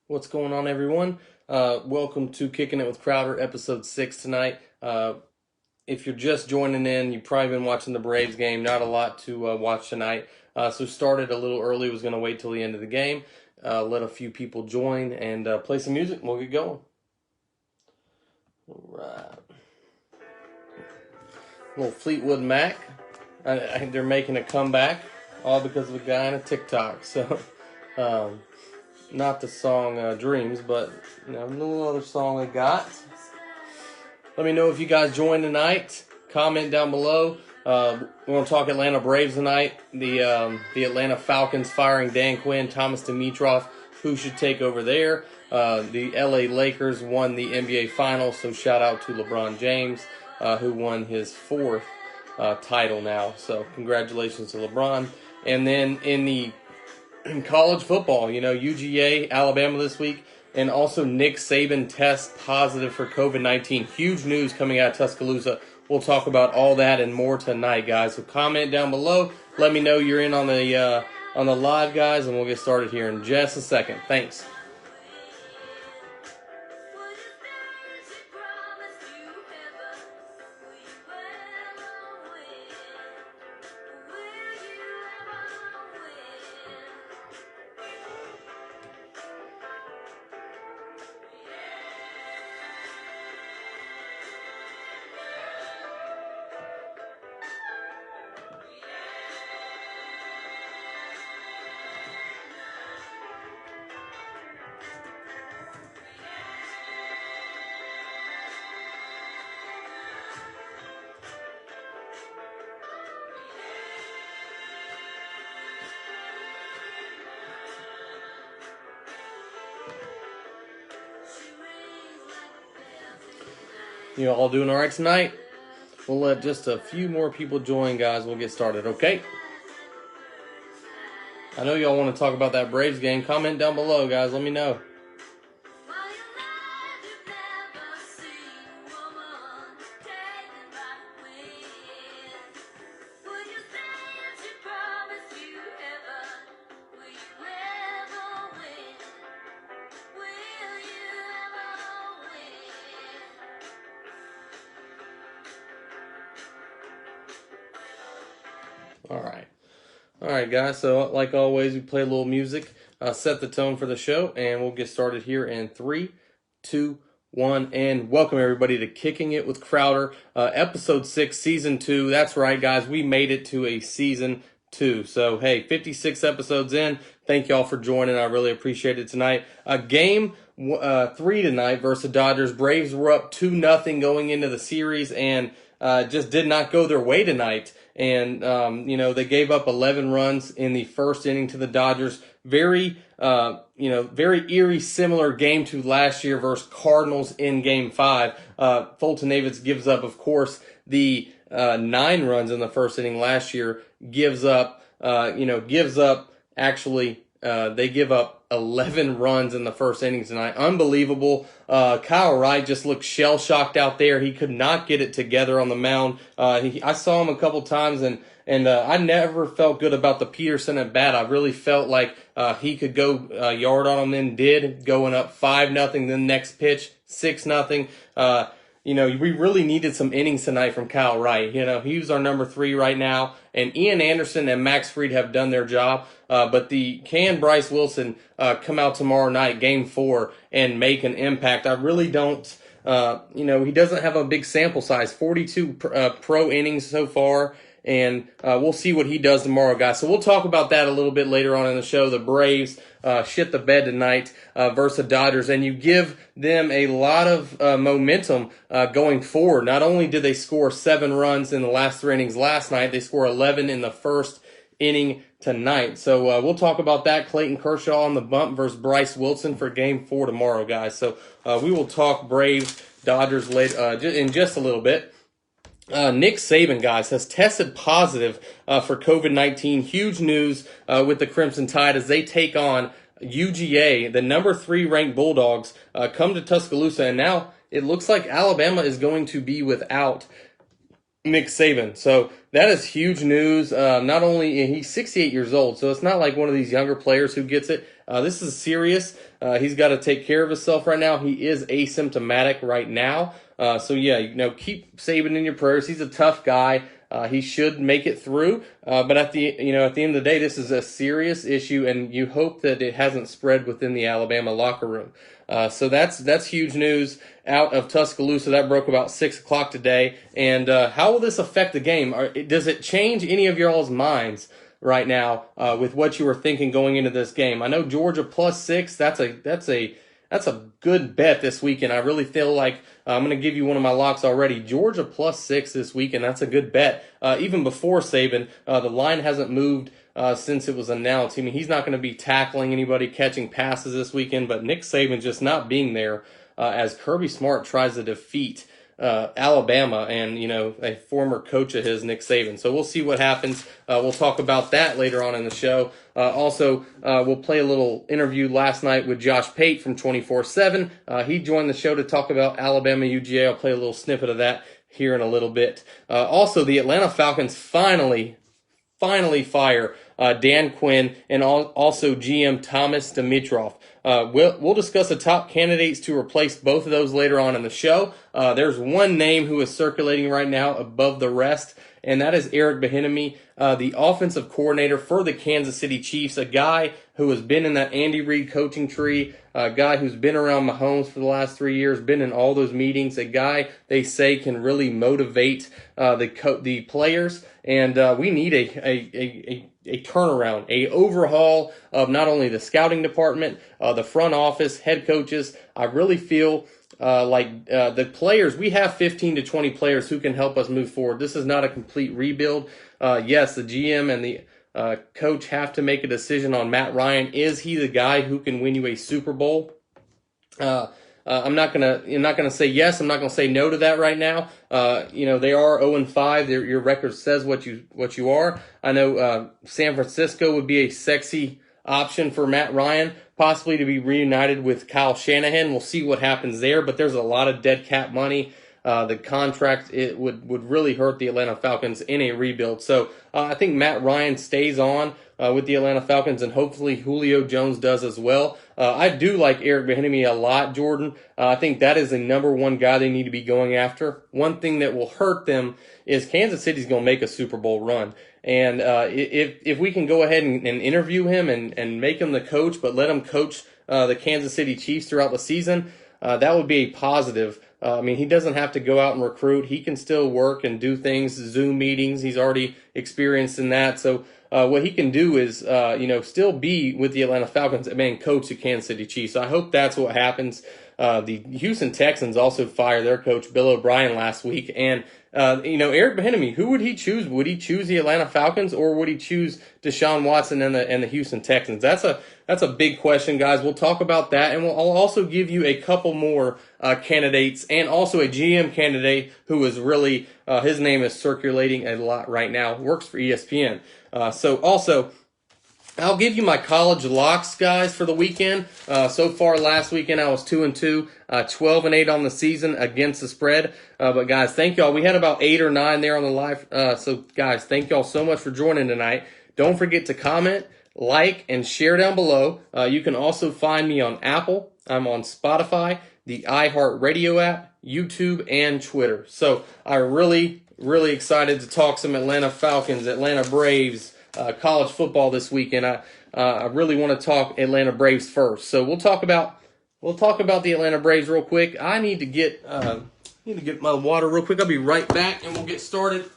What's going on, everyone? Welcome to Kicking It with Crowder, episode 6 tonight. If you're just joining in, you've probably been watching the Braves game. Not a lot to watch tonight. So started a little early, was going to wait till the end of the game. Let a few people join and play some music, and we'll get going. All right. Little Fleetwood Mac. They're making a comeback, all because of a guy on a TikTok. So, not the song Dreams, but a little other song I got. Let me know if you guys join tonight. Comment down below. We're going to talk Atlanta Braves tonight. The Atlanta Falcons firing Dan Quinn, Thomas Dimitroff. Who should take over there? The LA Lakers won the NBA Finals, so shout out to LeBron James, who won his fourth title now. So congratulations to LeBron. And then in college football, UGA, Alabama this week, and also Nick Saban tests positive for COVID-19. Huge news coming out of Tuscaloosa. We'll talk about all that and more tonight, guys. So comment down below. Let me know you're in on the live, guys, and we'll get started here in just a second. Thanks. You all doing all right tonight? We'll let just a few more people join, guys. We'll get started, okay? I know y'all want to talk about that Braves game. Comment down below, guys. Let me know. All right, guys. So, like always, we play a little music, set the tone for the show, and we'll get started here in 3, 2, 1, and welcome everybody to Kicking It with Crowder, episode 6, season 2. That's right, guys. We made it to a season 2. So, hey, 56 episodes in. Thank y'all for joining. I really appreciate it tonight. Game 3 tonight versus the Dodgers. Braves were up 2-0 going into the series, and just did not go their way tonight. And, they gave up 11 runs in the first inning to the Dodgers. Very eerie, similar game to last year versus Cardinals in Game 5. Foltynewicz gives up, of course, the 9 runs in the first inning last year. They give up 11 runs in the first inning tonight. Unbelievable. Kyle Wright just looked shell-shocked out there. He could not get it together on the mound. I saw him a couple times, and I never felt good about the Peterson at bat. I really felt like he could go yard on him, then did, going up 5-0, then next pitch, 6-0. We really needed some innings tonight from Kyle Wright. He was our number 3 right now, and Ian Anderson and Max Fried have done their job. But can Bryce Wilson come out tomorrow night, Game 4, and make an impact? I really don't. He doesn't have a big sample size, 42 pro innings so far. And we'll see what he does tomorrow, guys. So we'll talk about that a little bit later on in the show. The Braves shit the bed tonight versus the Dodgers. And you give them a lot of momentum going forward. Not only did they score 7 runs in the last 3 innings last night, they score 11 in the first inning tonight. So we'll talk about that. Clayton Kershaw on the bump versus Bryce Wilson for Game 4 tomorrow, guys. So we will talk Braves, Dodgers later in just a little bit. Nick Saban, guys, has tested positive for COVID-19. Huge news with the Crimson Tide as they take on UGA, the number 3 ranked Bulldogs, come to Tuscaloosa. And now it looks like Alabama is going to be without Nick Saban. So that is huge news. Not only he's 68 years old, so it's not like one of these younger players who gets it. This is serious. He's got to take care of himself right now. He is asymptomatic right now. So yeah, keep Saban in your prayers. He's a tough guy. He should make it through. But at the end of the day, this is a serious issue, and you hope that it hasn't spread within the Alabama locker room. So that's huge news out of Tuscaloosa. That broke about 6 o'clock today. And how will this affect the game? Does it change any of y'all's minds right now with what you were thinking going into this game? I know Georgia +6. That's a good bet this weekend. I really feel like I'm going to give you one of my locks already. Georgia +6 this weekend. That's a good bet. Even before Saban, the line hasn't moved since it was announced. I mean, he's not going to be tackling anybody, catching passes this weekend, but Nick Saban just not being there as Kirby Smart tries to defeat Alabama and, a former coach of his, Nick Saban. So we'll see what happens. We'll talk about that later on in the show. Also, we'll play a little interview last night with Josh Pate from 24/7. He joined the show to talk about Alabama UGA. I'll play a little snippet of that here in a little bit. Also, the Atlanta Falcons finally fire Dan Quinn and also GM Thomas Dimitroff. We'll discuss the top candidates to replace both of those later on in the show. There's one name who is circulating right now above the rest, and that is Eric Bieniemy, the offensive coordinator for the Kansas City Chiefs, a guy who has been in that Andy Reid coaching tree, a guy who's been around Mahomes for the last 3 years, been in all those meetings, a guy they say can really motivate the players, and we need a turnaround, a overhaul of not only the scouting department, the front office, head coaches. I really feel like the players, we have 15 to 20 players who can help us move forward. This is not a complete rebuild. Yes, the GM and the coach have to make a decision on Matt Ryan. Is he the guy who can win you a Super Bowl? I'm not gonna say yes. I'm not gonna say no to that right now. They are 0-5. Your record says what you are. I know San Francisco would be a sexy option for Matt Ryan, possibly to be reunited with Kyle Shanahan. We'll see what happens there. But there's a lot of dead cap money. The contract, it would really hurt the Atlanta Falcons in a rebuild. So I think Matt Ryan stays on with the Atlanta Falcons, and hopefully Julio Jones does as well. I do like Eric Bieniemy a lot, Jordan. I think that is the number one guy they need to be going after. One thing that will hurt them is Kansas City's going to make a Super Bowl run. And if we can go ahead and interview him and make him the coach, but let him coach the Kansas City Chiefs throughout the season, that would be a positive. He doesn't have to go out and recruit. He can still work and do things, Zoom meetings. He's already experienced in that. So what he can do is, still be with the Atlanta Falcons and coach the Kansas City Chiefs. So I hope that's what happens. The Houston Texans also fired their coach, Bill O'Brien, last week. And, Eric Bieniemy, who would he choose? Would he choose the Atlanta Falcons, or would he choose Deshaun Watson and the Houston Texans? That's a big question, guys. We'll talk about that, and I'll also give you a couple more candidates, and also a GM candidate who is really, his name is circulating a lot right now, works for ESPN. So also, I'll give you my college locks, guys, for the weekend. So far last weekend, I was 2-2, 12-8 on the season against the spread. But guys, thank y'all. We had about 8 or 9 there on the live. So guys, thank y'all so much for joining tonight. Don't forget to comment, like, and share down below. You can also find me on Apple. I'm on Spotify, the iHeartRadio app, YouTube, and Twitter. So I'm really excited to talk some Atlanta Falcons, Atlanta Braves, college football this weekend. I really want to talk Atlanta Braves first. So we'll talk about the Atlanta Braves real quick. I need to get my water real quick. I'll be right back, and we'll get started.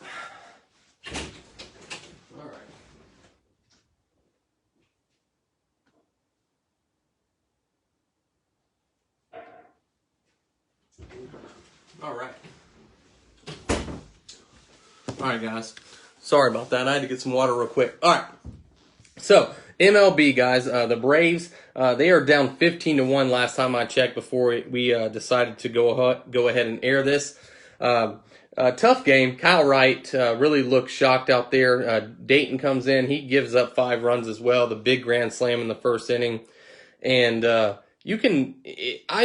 All right, guys. Sorry about that. I had to get some water real quick. All right. So, MLB, guys, the Braves, they are down 15-1 last time I checked before we decided to go ahead and air this. Tough game. Kyle Wright really looked shocked out there. Dayton comes in. He gives up 5 runs as well. The big grand slam in the first inning. And I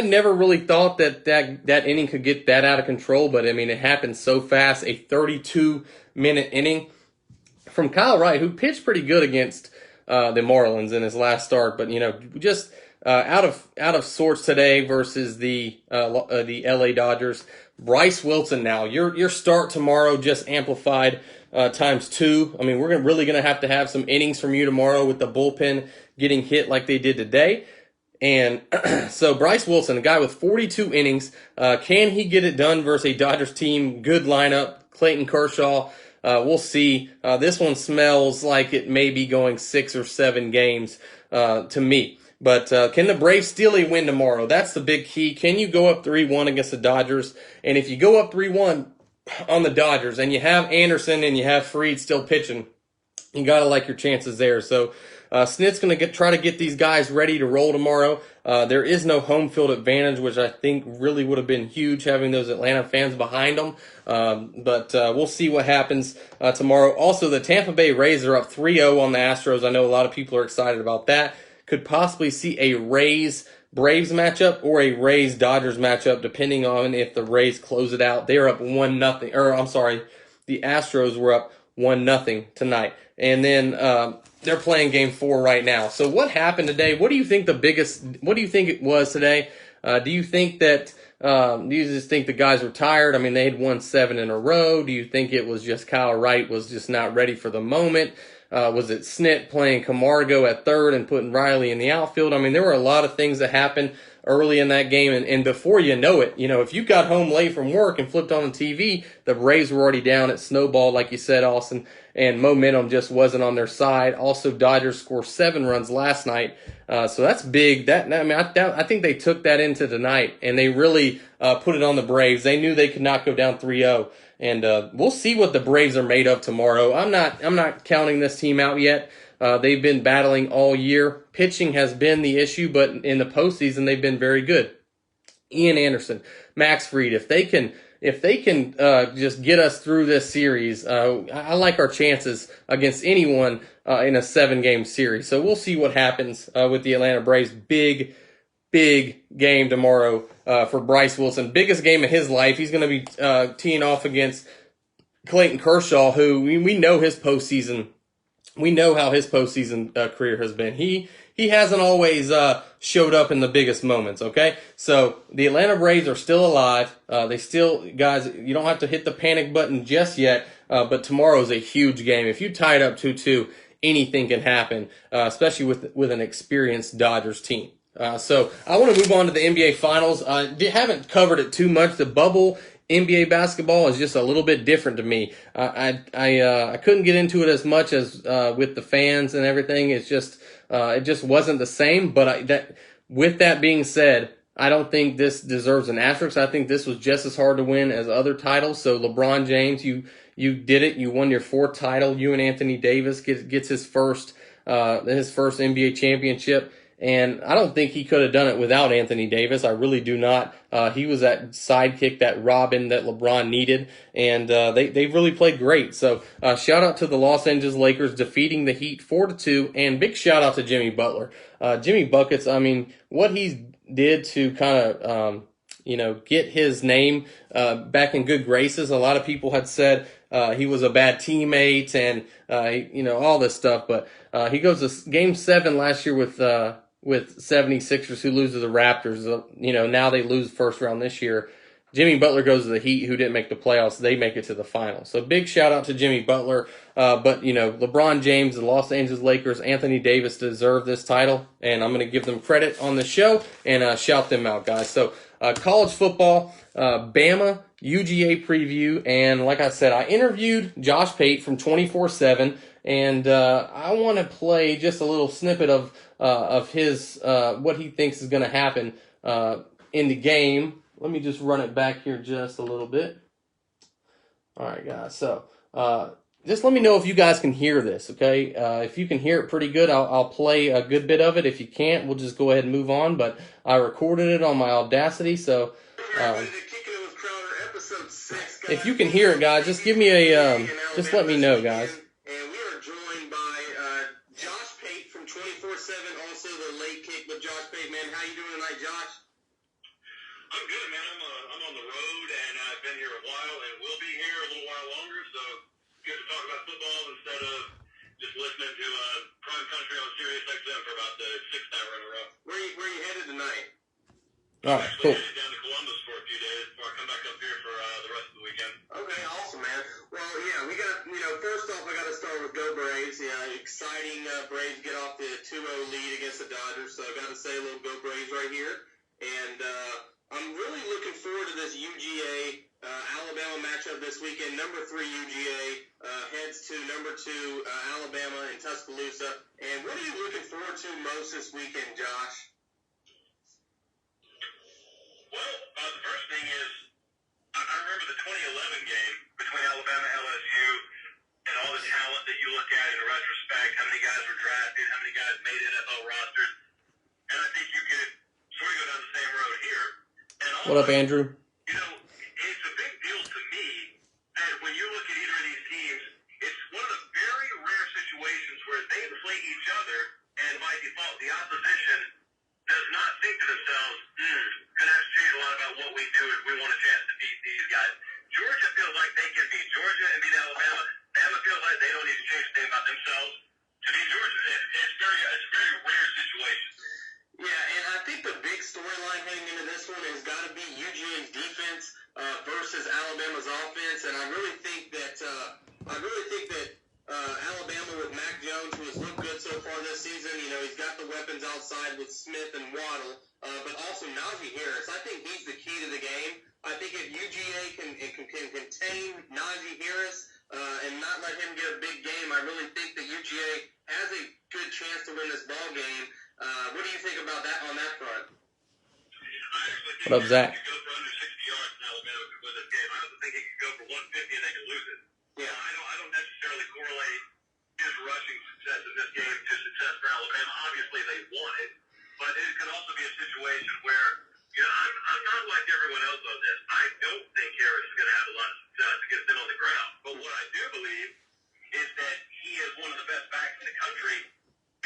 never really thought that inning could get that out of control, but it happened so fast. A 32-minute inning from Kyle Wright, who pitched pretty good against the Marlins in his last start. But just out of sorts today versus the LA Dodgers. Bryce Wilson now your start tomorrow just amplified times 2. I mean, we're really going to have some innings from you tomorrow with the bullpen getting hit like they did today. And so Bryce Wilson, a guy with 42 innings, can he get it done versus a Dodgers team? Good lineup. Clayton Kershaw, we'll see. This one smells like it may be going 6 or 7 games to me. But can the Braves steal a win tomorrow? That's the big key. Can you go up 3-1 against the Dodgers? And if you go up 3-1 on the Dodgers and you have Anderson and you have Fried still pitching, you got to like your chances there. So Snit's going to try to get these guys ready to roll tomorrow. There is no home field advantage, which I think really would have been huge having those Atlanta fans behind them. But we'll see what happens tomorrow. Also, the Tampa Bay Rays are up 3-0 on the Astros. I know a lot of people are excited about that. Could possibly see a Rays-Braves matchup or a Rays-Dodgers matchup, depending on if the Rays close it out. They're up 1-0. Or, I'm sorry, the Astros were up 1-0 tonight. And then they're playing game 4 right now. So what happened today? What do you think it was today? Do you think that, do you just think the guys were tired? I mean, they had won 7 in a row. Do you think it was just Kyle Wright was just not ready for the moment? Was it Snit playing Camargo at third and putting Riley in the outfield? I mean, there were a lot of things that happened early in that game, and before you know it, if you got home late from work and flipped on the TV, the Braves were already down. It snowballed, like you said, Austin, and momentum just wasn't on their side. Also, Dodgers scored 7 runs last night, so that's big. I think they took that into tonight, and they really put it on the Braves. They knew they could not go down 3-0. And we'll see what the Braves are made of tomorrow. I'm not counting this team out yet. They've been battling all year. Pitching has been the issue, but in the postseason they've been very good. Ian Anderson, Max Fried, if they can just get us through this series, I like our chances against anyone in a 7-game series. So we'll see what happens with the Atlanta Braves. Big game tomorrow for Bryce Wilson. Biggest game of his life. He's going to be teeing off against Clayton Kershaw, who we know his postseason. We know how his postseason career has been. He hasn't always showed up in the biggest moments, okay? So the Atlanta Braves are still alive. Guys, you don't have to hit the panic button just yet, but tomorrow is a huge game. If you tie it up 2-2, anything can happen, especially with an experienced Dodgers team. So I want to move on to the NBA Finals. Haven't covered it too much. The bubble NBA basketball is just a little bit different to me. I couldn't get into it as much as with the fans and everything. It's just it just wasn't the same. But with that being said, I don't think this deserves an asterisk. I think this was just as hard to win as other titles. So LeBron James, you did it. You won your 4th title. You and Anthony Davis gets his first NBA championship. And I don't think he could have done it without Anthony Davis. I really do not. He was that sidekick, that Robin that LeBron needed, and they really played great. So shout out to the Los Angeles Lakers defeating the Heat 4-2, and big shout out to Jimmy Butler. Jimmy Buckets, I mean, what he did to kind of get his name back in good graces. A lot of people had said he was a bad teammate and all this stuff, but he goes to Game 7 last year with 76ers, who lose to the Raptors. Now they lose first round this year. Jimmy Butler goes to the Heat, who didn't make the playoffs. They make it to the finals. So big shout out to Jimmy Butler. But LeBron James, the Los Angeles Lakers, Anthony Davis deserve this title, and I'm going to give them credit on the show and shout them out, guys. So college football, Bama, UGA preview, and like I said, I interviewed Josh Pate from 24/7, and I want to play just a little snippet of his what he thinks is going to happen in the game. Let me just run it back here just a little bit. All right, guys. So just let me know if you guys can hear this, okay? If you can hear it pretty good, I'll play a good bit of it. If you can't, we'll just go ahead and move on. But I recorded it on my Audacity, so if you can hear it, guys, just give me just let me know, guys. And we are joined by Josh Pate from 24/7, also the Late Kick with Josh Pate. Man, how you doing tonight, Josh? I'm good, man. I'm on the road, and I've been here a while, and will be here a little while longer. So good to talk about football instead of just listening to Prime Country on Sirius XM for about the 6th hour in a row. Where you headed tonight? All right, cool. I'm actually headed down to Columbus for a few days before I come back up here for the rest of the weekend. Okay, awesome, man. Well, yeah, we got, first off, I got to start with Go Braves. Yeah, exciting Braves get off the 2-0 lead against the Dodgers, so I got to say a little Go Braves right here. And I'm really looking forward to this UGA Alabama matchup this weekend. Number 3 UGA heads to number 2 Alabama in Tuscaloosa. And what are you looking forward to most this weekend, Josh? Well, the first thing is, I remember the 2011 game between Alabama and LSU and all the talent that you look at in retrospect, how many guys were drafted, how many guys made NFL rosters. And I think you could sort of go down the same road here. And also, What up, Andrew? It's a big deal to me that when you look at either of these teams, it's one of the very rare situations where they play each other, and by default, the opposition does not think to themselves, gonna have to change a lot about what we do if we want a chance to beat these guys. Georgia feels like they can beat Georgia and beat Alabama. Alabama feels like they don't need to change a thing about themselves to beat Georgia. It's a very rare situation. Yeah, and I think the big storyline heading into this one has got to be UGA's defense versus Alabama's offense, and I really think that Alabama with Mac Jones, who has looked good so far this season, he's got the weapons outside with Smith and Waddle, but also Najee Harris. I think he's the key to the game. I think if UGA can contain Najee Harris and not let him get a big game, I really think that UGA has a good chance to win this ball game. What do you think about that on that front? What up, Zach? He could go for under 60 yards and Alabama could win this game. I also think he could go for 150 and they could lose it. Yeah. I don't necessarily correlate his rushing success in this game to success for Alabama. Obviously, they won it, but it could also be a situation where, I'm not like everyone else on this. I don't think Harris is going to have a lot of success against them on the ground. But what I do believe is that he is one of the best backs in the country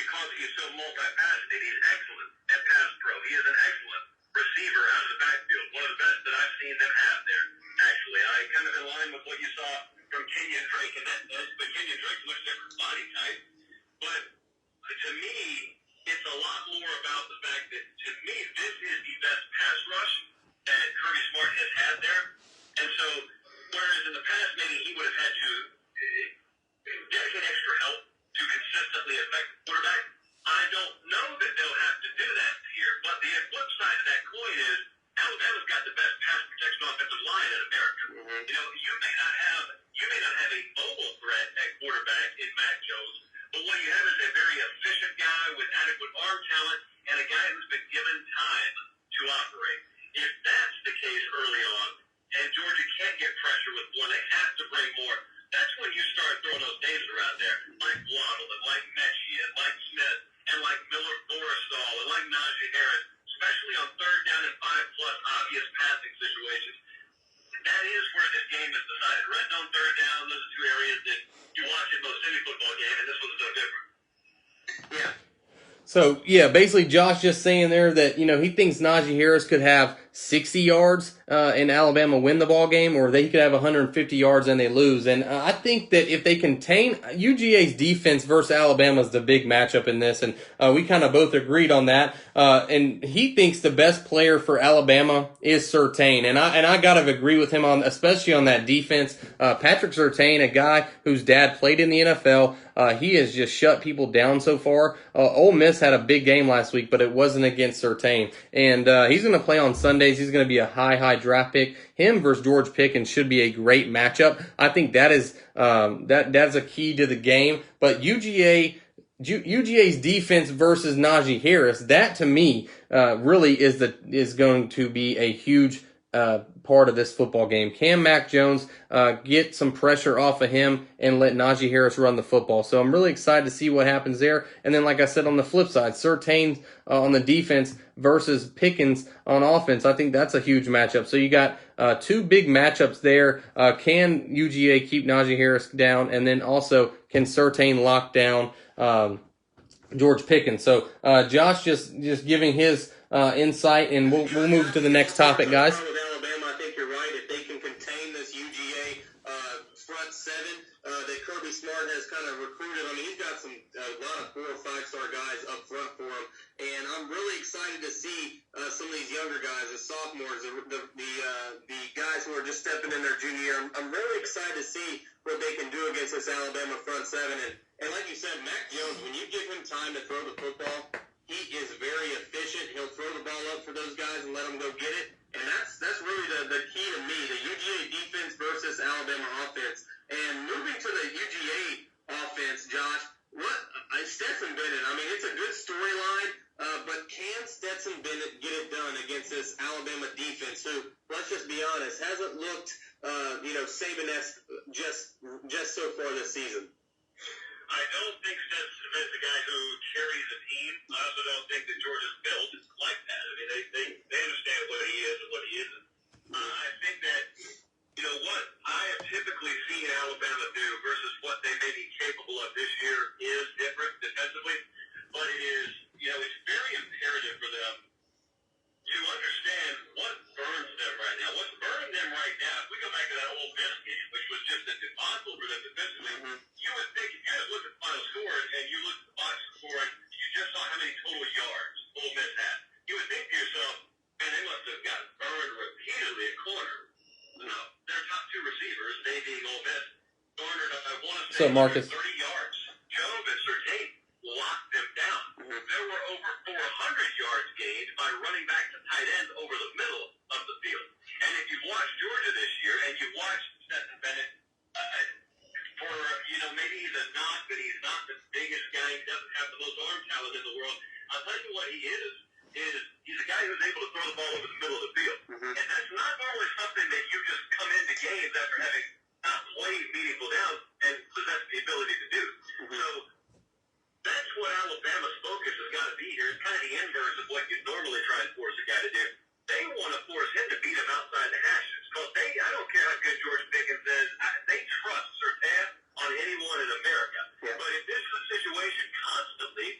because he is so multifaceted. He's excellent at pass pro. He is an excellent receiver out of the backfield. One of the best that I've seen them have there. Actually, I kind of in line with what you saw from Kenyon Drake, but Kenyon Drake's a much different body type. But to me, it's a lot more about the fact that, to me, this is the best pass rush that Kirby Smart has had there. And so, whereas in the past, maybe he would have had to dedicate extra help to consistently affect the quarterback, I don't know that they'll have to do that here. But the flip side of that coin is Alabama's got the best pass protection offensive line in America. Mm-hmm. You may not have a mobile threat at quarterback in Mac Jones, but what you have is a very efficient guy with adequate arm talent and a guy who's been given time to operate. If that's the case early on, and Georgia can't get pressure with one, they have to bring more. That's when you start throwing those names around there, like Waddle and like Mechie and like Smith and like Miller Forrestall and like Najee Harris, especially on third down and 5+ obvious passing situations. That is where this game is decided. Red zone, third down, those are two areas that you watch in most any football game, and this one's no different. Yeah. So, yeah, basically Josh just saying there that, he thinks Najee Harris could have 60 yards and Alabama win the ball game, or they could have 150 yards and they lose. And I think that if they contain UGA's defense versus Alabama is the big matchup in this, and we kind of both agreed on that. And he thinks the best player for Alabama is Surtain, and I gotta agree with him on, especially on that defense. Patrick Surtain, a guy whose dad played in the NFL. He has just shut people down so far. Ole Miss had a big game last week, but it wasn't against Surtain. And he's going to play on Sundays. He's going to be a high draft pick. Him versus George Pickens should be a great matchup. I think that is that's a key to the game. But UGA's defense versus Najee Harris, that to me really is going to be a huge part of this football game. Can Mac Jones get some pressure off of him and let Najee Harris run the football? So I'm really excited to see what happens there. And then, like I said, on the flip side, Surtain on the defense versus Pickens on offense, I think that's a huge matchup. So you got two big matchups there. Can UGA keep Najee Harris down? And then also, can Surtain lock down George Pickens? So Josh just giving his insight, and we'll move to the next topic, guys. With Alabama, I think you're right. If they can contain this UGA front seven that Kirby Smart has kind of recruited, I mean, he's got excited to see some of these younger guys, the sophomores, the guys who are just stepping in their junior year. I'm really excited to see what they can do against this Alabama front seven. And like you said, Mac Jones, when you give him time to throw the football, he is very efficient. He'll throw the ball up for those guys and let them go get it. And that's really the key to me, the UGA defense versus Alabama offense. And moving to the UGA offense, Josh, Stetson Bennett, I mean, it's a good storyline, but can Stetson Bennett get it done against this Alabama defense who, let's just be honest, hasn't looked, Saban-esque just so far this season? I don't think Stetson Bennett's a guy who carries a team. I also don't think that Georgia's built like that. I mean, they understand what he is and what he isn't. I think that, what I have typically seen Alabama do versus what they may be capable of this year is different defensively, but it is, it's very imperative for them to understand what burns them right now. What's burning them right now, if we go back to that Ole Miss game, which was just impossible for them defensively, you would think, if you guys look at the final score and you look at the box score and you just saw how many total yards Ole Miss had, you would think to yourself, man, they must have gotten burned repeatedly at corner. No, their top two receivers, they being Ole Miss, garnered, I want to say, Marcus? 30 yards. Job and Sertain locked them down. There were over 400 yards gained by running back to tight end over the middle of the field. And if you've watched Georgia this year and you've watched Stetson Bennett, for, maybe he's a knock, but he's not the biggest guy. He doesn't have the most arm talent in the world. I'll tell you what he is he's a guy who's able to throw the ball over the middle of the field. And that's not normally something that you just come into games after having not played meaningful downs and possess the ability to do. So that's what Alabama's focus has got to be here. It's kind of the inverse of what you normally try and force a guy to do. They want to force him to beat him outside the hashes. Because I don't care how good George Pickens is, they trust Sertan on anyone in America. Yeah. But if this is a situation constantly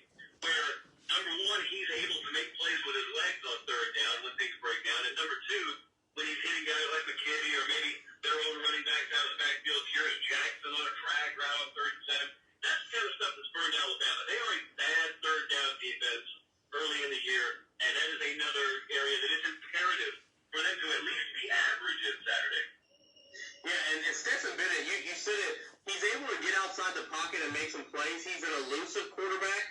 where, number one, he's able to make plays with his legs on third down when things break down, and number two, when he's hitting guys like McKinney or maybe their own running backs out of the backfield, Jerris Jackson on a drag route on 3rd and 7, that's the kind of stuff that's burned Alabama. They are a bad third down defense early in the year, and that is another area that is imperative for them to at least be average in Saturday. Yeah, and Stetson Bennett, you said it, he's able to get outside the pocket and make some plays. He's an elusive quarterback.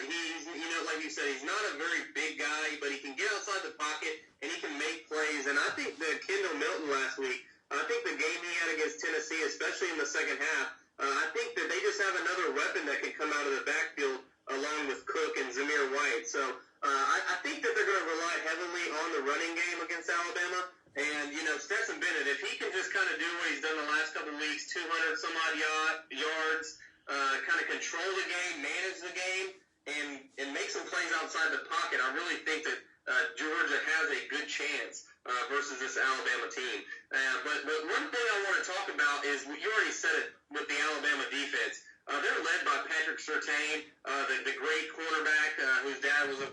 He's, like you said, he's not a very big guy, but he can get outside the pocket and he can make plays. And I think that Kendall Milton last week, I think the game he had against Tennessee, especially in the second half, I think that they just have another weapon that can come out of the backfield along with Cook and Zamir White. So I think that they're going to rely heavily on the running game against Alabama. And, Stetson Bennett, if he can just kind of do what he's done the last couple of weeks, 200-some-odd yards, kind of control the game, manage the game, and make some plays outside the pocket, I really think that Georgia has a good chance versus this Alabama team. But one thing I want to talk about is, you already said it with the Alabama defense. They're led by Patrick Surtain, the great quarterback whose dad was a...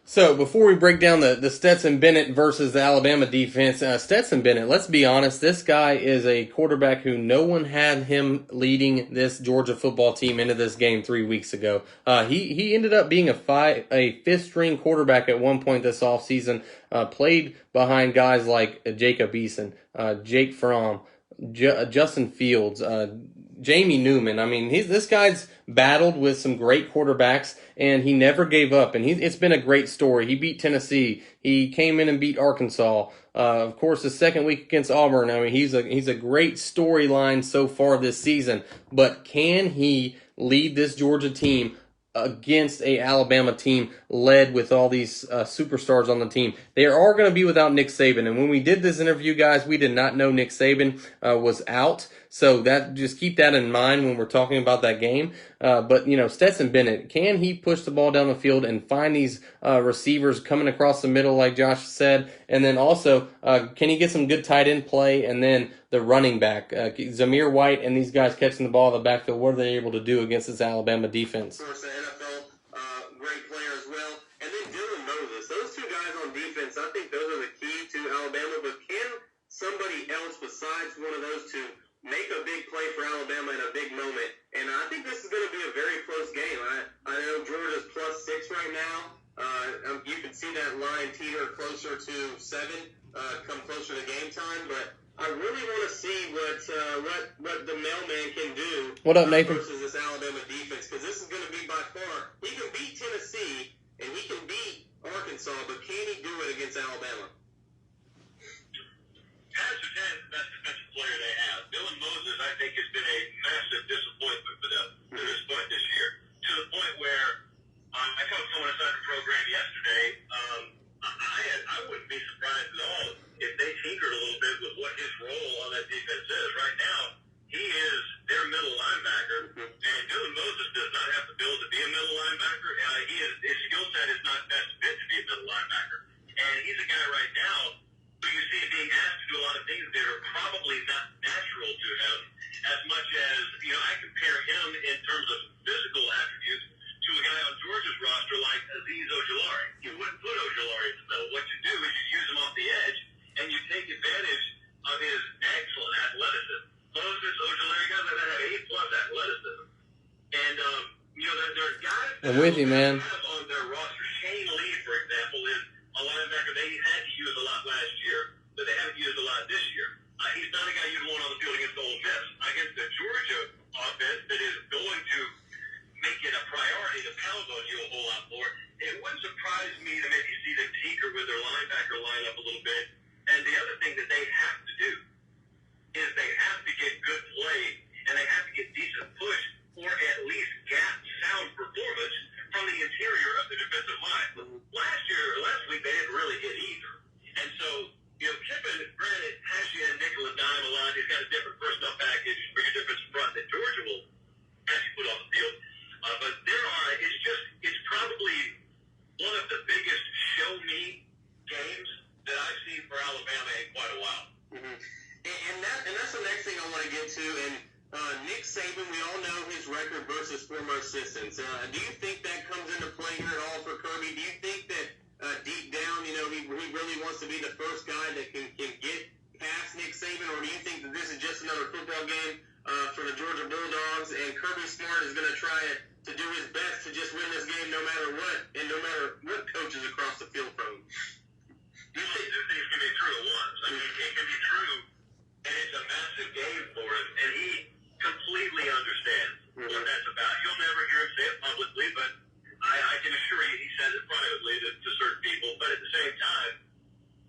So before we break down the Stetson Bennett versus the Alabama defense, Stetson Bennett, let's be honest, this guy is a quarterback who no one had him leading this Georgia football team into this game 3 weeks ago. He ended up being a fifth-string quarterback at one point this offseason, played behind guys like Jacob Eason, Jake Fromm, Justin Fields, Jamie Newman. I mean, this guy's battled with some great quarterbacks, and he never gave up. And it's been a great story. He beat Tennessee. He came in and beat Arkansas. Of course, the second week against Auburn. I mean, he's a great storyline so far this season. But can he lead this Georgia team against a Alabama team led with all these superstars on the team? They are going to be without Nick Saban. And when we did this interview, guys, we did not know Nick Saban was out. So that, just keep that in mind when we're talking about that game. But Stetson Bennett, can he push the ball down the field and find these receivers coming across the middle, like Josh said? And then also, can he get some good tight end play? And then the running back, Zamir White and these guys catching the ball in the backfield, what are they able to do against this Alabama defense? Of course, the NFL, great player as well. And then Dylan Moses. Those two guys on defense, I think those are the key to Alabama. But can somebody else besides one of those two make a big play for Alabama in a big moment? And I think this is going to be a very close game. I know Georgia's +6 right now. You can see that that line teeter closer to 7 come closer to game time. But I really want to see what the mailman can do. What up, Nathan? Versus this Alabama defense, because this is going to be by far, he can beat Tennessee and he can beat Arkansas, but can he do it against Alabama? Patrick has the best defensive player they have. Dylan Moses, I think, has been a massive disappointment for them to this point this year. To the point where I talked to someone inside the program yesterday. I wouldn't be surprised at all if they tinkered a little bit with what his role on that defense is. Right now, he is their middle linebacker, and Dylan Moses does not have the build to be a middle linebacker. His skill set is not best fit to be a middle linebacker. And he's a guy right now who you see being asked to do a lot of things that are probably not natural to him, as much as, I compare him in terms of physical attributes to a guy on Georgia's roster like Azeez Ojulari. You wouldn't put Ojulari in the middle. What you do is you use him off the edge, and you take advantage of his excellent athleticism. Moses, Ojulari, guys like that have A-plus athleticism. And, there are guys I'm with you, man. have on their roster. Shane Lee, for example, is a linebacker they had to use a lot last year, but they haven't used a lot this year. He's not a guy you'd want on the field against Ole Miss. Against the Georgia offense that is going to make it a priority to pound on you a whole lot more, it wouldn't surprise me to maybe see them tinker with their linebacker lineup a little bit. And the other thing that they have to do is they have to get good play, and they have to get decent push, or at least gap sound performance from the interior of the defensive line. Last week, they didn't really hit either. And so, Kiffin, granted, has you in nickel and dime a lot. He's got a different personnel package for your defensive front that Georgia will have you put on the field. But it's probably one of the biggest show-me games that I've seen for Alabama in quite a while. Mm-hmm. And that's the next thing I want to get to. And Nick Saban, we all know his record versus former assistants. Do you think that comes into play here at all for Kirby? Do you think that deep down, he really wants to be the first guy that can get past Nick Saban, or do you think that this is just another football game for the Georgia Bulldogs, and Kirby Smart is going to try to do his best to just win this game no matter what, and no matter what coaches across the field from him? These two things can be true at once. I mean, it can be true, and it's a massive game for him, and he completely understands what that's about. You'll never hear him say it publicly, but I can assure you he says it privately to certain people. But at the same time,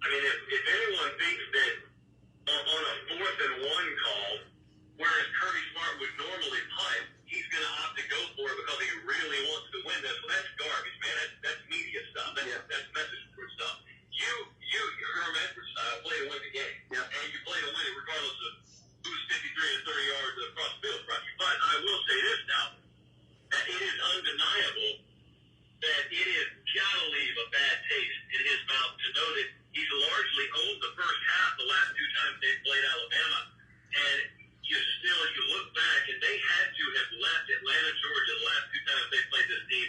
I mean, if anyone thinks that on a 4th and 1 call, whereas Kirby Smart would normally punt, he's going to opt to go for it because he really wants to win this. Well, that's garbage, man. That's media stuff. That's message board stuff. You're Herm Edwards style, play to win the game. Yeah. And you play to win it regardless of who's 53 and 30 yards across the field from you. But I will say this now, that it is undeniable that it has got to leave a bad taste in his mouth to know that he's largely owned the first half the last 2 times they played Alabama. And you look back, and they had to have left Atlanta, Georgia, the last 2 times they played this team,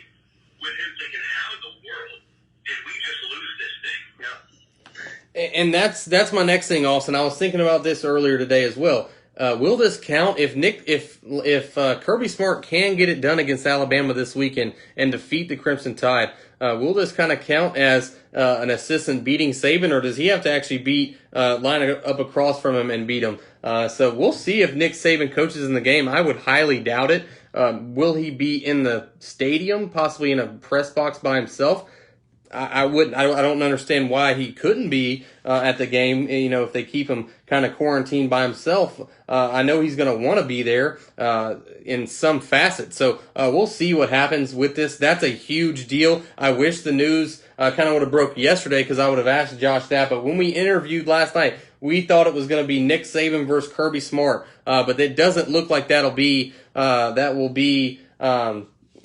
with him thinking, how in the world did we just lose this thing? Yeah. And that's my next thing, Austin. I was thinking about this earlier today as well. Will this count if Kirby Smart can get it done against Alabama this weekend and defeat the Crimson Tide? Will this kind of count as an assistant beating Saban, or does he have to actually line up across from him and beat him? So we'll see if Nick Saban coaches in the game. I would highly doubt it. Will he be in the stadium, possibly in a press box by himself? I wouldn't. I don't understand why he couldn't be at the game. If they keep him kind of quarantined by himself, I know he's going to want to be there in some facet. So we'll see what happens with this. That's a huge deal. I wish the news kind of would have broke yesterday, because I would have asked Josh that. But when we interviewed last night, we thought it was going to be Nick Saban versus Kirby Smart. But it doesn't look like that will be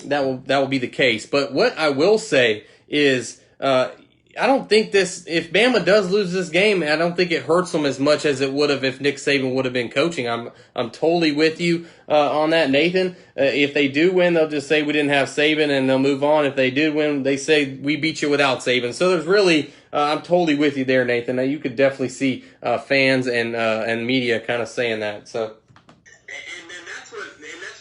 the case. But what I will say is, I don't think if Bama does lose this game, I don't think it hurts them as much as it would have if Nick Saban would have been coaching. I'm totally with you on that, Nathan. If they do win, they'll just say we didn't have Saban and they'll move on. If they did win, they say we beat you without Saban. So there's really, I'm totally with you there, Nathan. Now, you could definitely see fans and media kind of saying that. So. And that's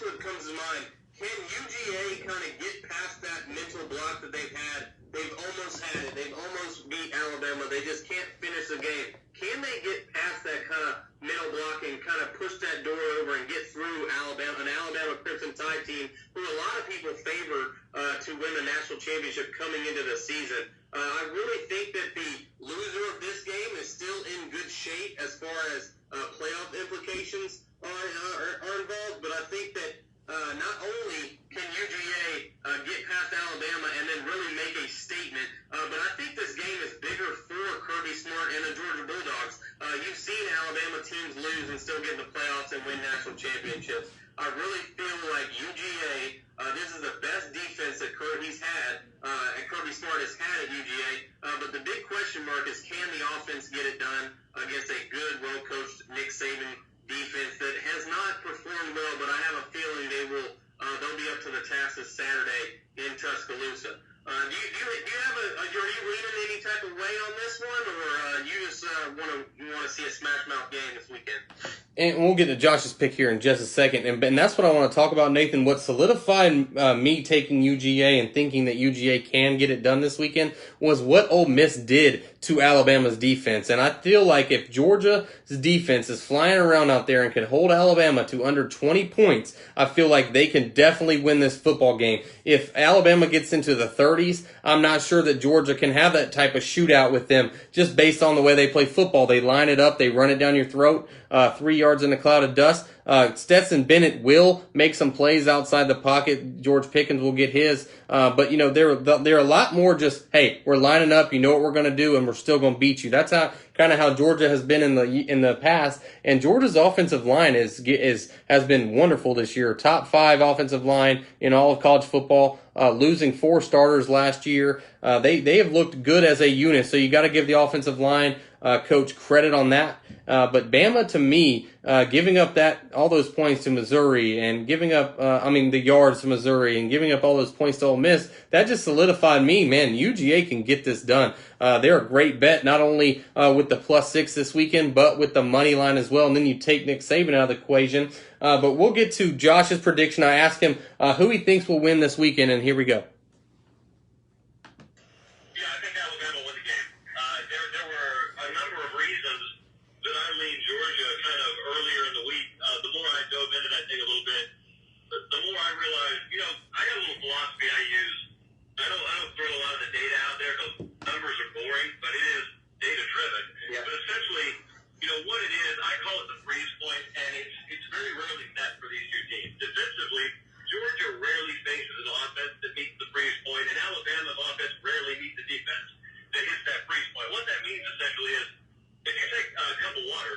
what comes to mind. Can UGA kind of get past that mental block that they've had? They've almost had it. They've almost almost beat Alabama. They just can't finish the game. Can they get past that kind of middle block and kind of push that door over and get through Alabama, an Alabama Crimson Tide team who a lot of people favor to win the national championship coming into the season? I really think that the loser of this game is still in good shape as far as playoff implications are involved, but I think that not only can UGA get past Alabama and then really make a statement, but I think this game is bigger for Kirby Smart and the Georgia Bulldogs. You've seen Alabama teams lose and still get in the playoffs and win national championships. I really feel like UGA, this is the best defense that Kirby Smart has had at UGA. But the big question mark is, can the offense get it done against a good, well-coached Nick Saban defense that has not performed well, but I have a feeling they'll be up to the task this Saturday in Tuscaloosa. Are you leaning any type of way on this one, or you just want to see a smash mouth game this weekend? And we'll get to Josh's pick here in just a second. And that's what I want to talk about, Nathan. What solidified me taking UGA and thinking that UGA can get it done this weekend was what Ole Miss did to Alabama's defense. And I feel like if Georgia's defense is flying around out there and can hold Alabama to under 20 points, I feel like they can definitely win this football game. If Alabama gets into the 30s, I'm not sure that Georgia can have that type of shootout with them just based on the way they play football. They line it up, they run it down your throat, 3 yards in a cloud of dust. Stetson Bennett will make some plays outside the pocket. George Pickens will get his. But they're a lot more just, hey, we're lining up. You know what we're going to do, and we're still going to beat you. That's how Georgia has been in the past. And Georgia's offensive line has been wonderful this year. Top 5 offensive line in all of college football. Losing 4 starters last year. They have looked good as a unit. So you got to give the offensive line coach credit on that. But Bama, to me, giving up all those points to Missouri and giving up, the yards to Missouri and giving up all those points to Ole Miss, that just solidified me, man, UGA can get this done. They're a great bet, not only with the +6 this weekend, but with the money line as well. And then you take Nick Saban out of the equation. But we'll get to Josh's prediction. I asked him who he thinks will win this weekend, and here we go. The more I realize, I got a little philosophy I use. I don't throw a lot of the data out there because numbers are boring, but it is data driven. Yeah. But essentially, what it is, I call it the freeze point, and it's very rarely met for these two teams. Defensively, Georgia rarely faces an offense that meets the freeze point, and Alabama's offense rarely meets the defense that hits that freeze point. What that means essentially is, if you take a cup of water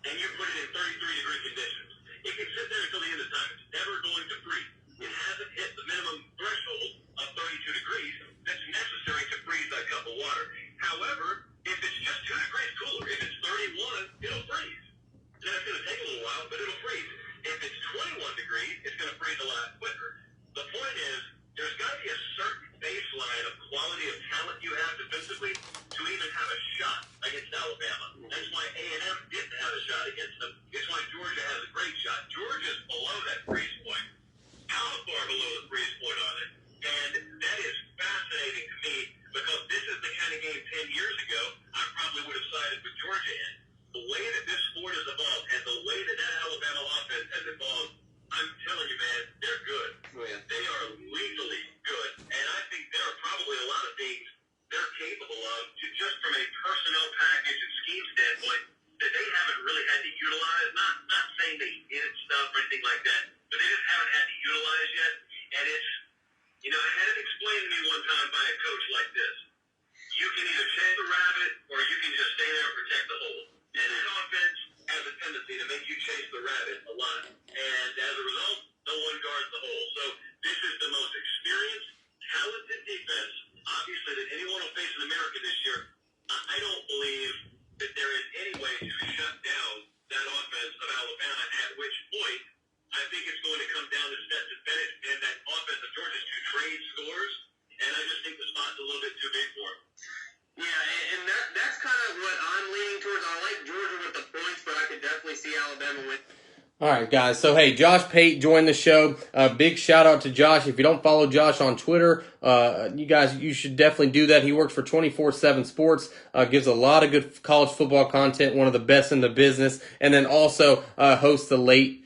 and you put it in 33-degree conditions, it can sit there until the end of time. It's never going to freeze. It hasn't hit the minimum threshold of 32 degrees that's necessary to freeze that cup of water. However, if it's just 2 degrees cooler, if it's 31, it'll freeze. Now, it's going to take a little while, but it'll freeze. If it's 21 degrees, it's going to freeze a lot quicker. The point is, there's got to be a certain baseline of quality of talent you have defensively to even have a shot against Alabama. That's why A&M didn't have a shot against them. It's why Georgia has a great shot. Georgia's below that freeze point. How far below the freeze point on it? And that is fascinating to me because this is the kind of game 10 years ago I probably would have sided with Georgia in. The way that this sport has evolved and the way that Alabama offense has evolved, I'm telling you, man, they're good. Oh, yeah. They are legally good. And I think there are probably a lot of things they're capable of, just from a personnel package and scheme standpoint, that they haven't really had to utilize. Not saying they did stuff or anything like that, but they just haven't had to utilize yet. And it's, I had it explained to me one time by a coach like this. You can either chase the rabbit or you can just stay there and protect the hole. And this offense has a tendency to make you chase the rabbit a lot. And as a result, no one guards the hole. So this is the most experienced, talented defense, obviously, that anyone will face in America this year. I don't believe that there is any way to shut down that offense of Alabama, at which point I think it's going to come down to Stetson Bennett and that offense of Georgia's to trade scores. And I just think the spot's a little bit too big for him. Yeah, and that's kind of what I'm leaning towards. I like Georgia with the points, but I could definitely see Alabama with. All right, guys. So, hey, Josh Pate joined the show. Big shout out to Josh. If you don't follow Josh on Twitter, you should definitely do that. He works for 24/7 Sports, gives a lot of good college football content, one of the best in the business, and then also hosts the late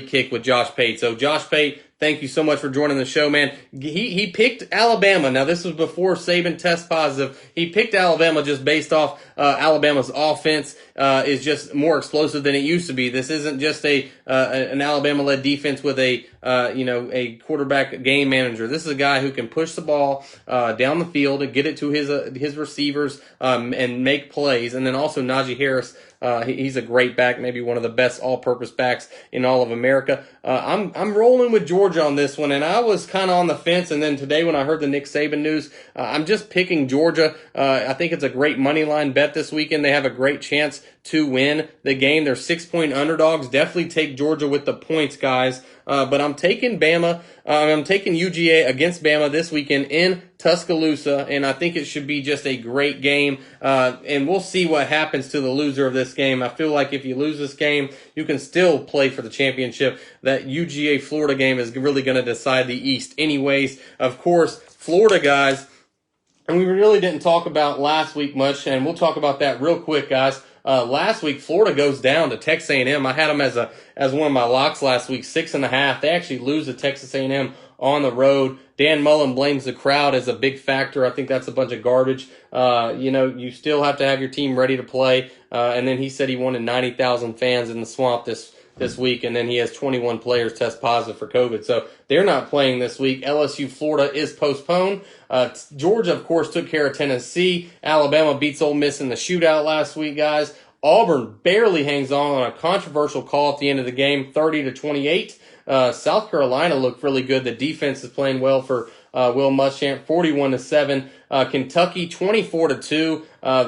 kick with Josh Pate. So, Josh Pate, thank you so much for joining the show, man. He picked Alabama. Now, this was before Saban test positive. He picked Alabama just based off Alabama's offense is just more explosive than it used to be. This isn't just an Alabama-led defense with a quarterback game manager. This is a guy who can push the ball down the field and get it to his receivers and make plays. And then also Najee Harris. He's a great back, maybe one of the best all-purpose backs in all of America. I'm rolling with Georgia on this one, and I was kind of on the fence. And then today, when I heard the Nick Saban news, I'm just picking Georgia. I think it's a great money line bet this weekend. They have a great chance to win the game. They're 6-point underdogs. Definitely take Georgia with the points, guys. But I'm taking Bama. I'm taking UGA against Bama this weekend in Tuscaloosa, and I think it should be just a great game. And we'll see what happens to the loser of this game. I feel like if you lose this game, you can still play for the championship. That UGA Florida game is really going to decide the East anyways. Of course, Florida, guys, and we really didn't talk about last week much, and we'll talk about that real quick, guys. Last week, Florida goes down to Texas A&M. I had them as one of my locks last week, 6.5. They actually lose to Texas A&M on the road. Dan Mullen blames the crowd as a big factor. I think that's a bunch of garbage. You still have to have your team ready to play. And then he said he wanted 90,000 fans in the swamp this week, and then he has 21 players test positive for COVID. So they're not playing this week. LSU Florida is postponed. Georgia, of course, took care of Tennessee. Alabama beats Ole Miss in the shootout last week, guys. Auburn barely hangs on a controversial call at the end of the game, 30-28. South Carolina looked really good. The defense is playing well for Will Muschamp, 41-7. Kentucky, 24-2.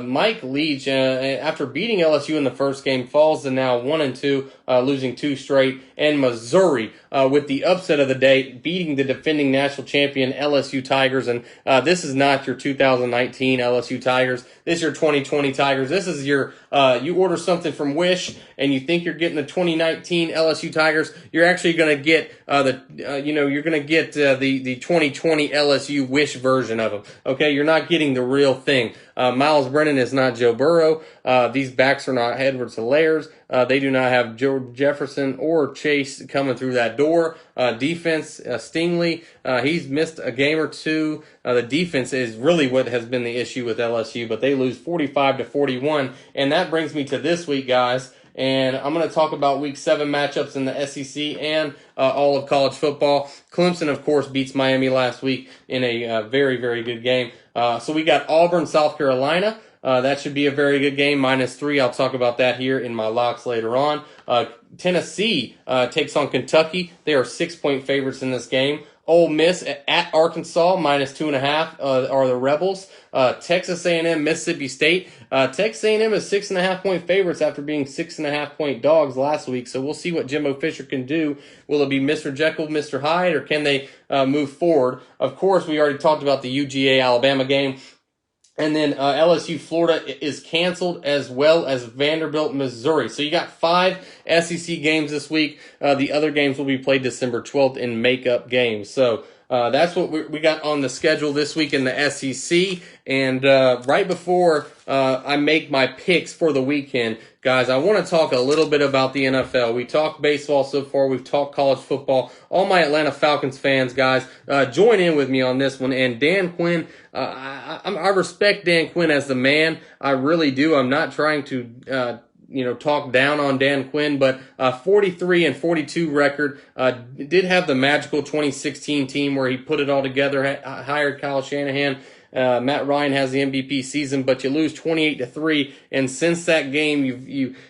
Mike Leach, after beating LSU in the first game, falls to now 1-2, losing 2 straight. And Missouri, with the upset of the day, beating the defending national champion LSU Tigers. And this is not your 2019 LSU Tigers. This is your 2020 Tigers. This is your you order something from Wish and you think you're getting the 2019 LSU Tigers. You're actually going to get the 2020 LSU Wish version of them. Okay, you're not getting the real thing. Miles Brennan is not Joe Burrow. These backs are not Edwards-Hilaire's. They do not have Joe Jefferson or Chase coming through that door. Defense, Stingley, he's missed a game or two. The defense is really what has been the issue with LSU, but they lose 45-41. And that brings me to this week, guys. And I'm going to talk about Week 7 matchups in the SEC and all of college football. Clemson, of course, beats Miami last week in a very, very good game. So we got Auburn, South Carolina. That should be a very good game, -3. I'll talk about that here in my locks later on. Tennessee takes on Kentucky. They are 6-point favorites in this game. Ole Miss at Arkansas, -2.5 are the Rebels. Texas A&M, Mississippi State. Texas A&M is 6.5-point favorites after being 6.5-point dogs last week. So we'll see what Jimbo Fisher can do. Will it be Mr. Jekyll, Mr. Hyde, or can they move forward? Of course, we already talked about the UGA Alabama game. And then LSU Florida is canceled, as well as Vanderbilt, Missouri. So you got 5 SEC games this week. The other games will be played December 12th in makeup games. So that's what we got on the schedule this week in the SEC. And right before I make my picks for the weekend, guys, I want to talk a little bit about the NFL. We talked baseball so far. We've talked college football. All my Atlanta Falcons fans, guys, join in with me on this one. And Dan Quinn, I respect Dan Quinn as the man. I really do. I'm not trying to talk down on Dan Quinn, but 43-42 record. Did have the magical 2016 team where he put it all together, hired Kyle Shanahan. Matt Ryan has the MVP season, but you lose 28-3, and since that game,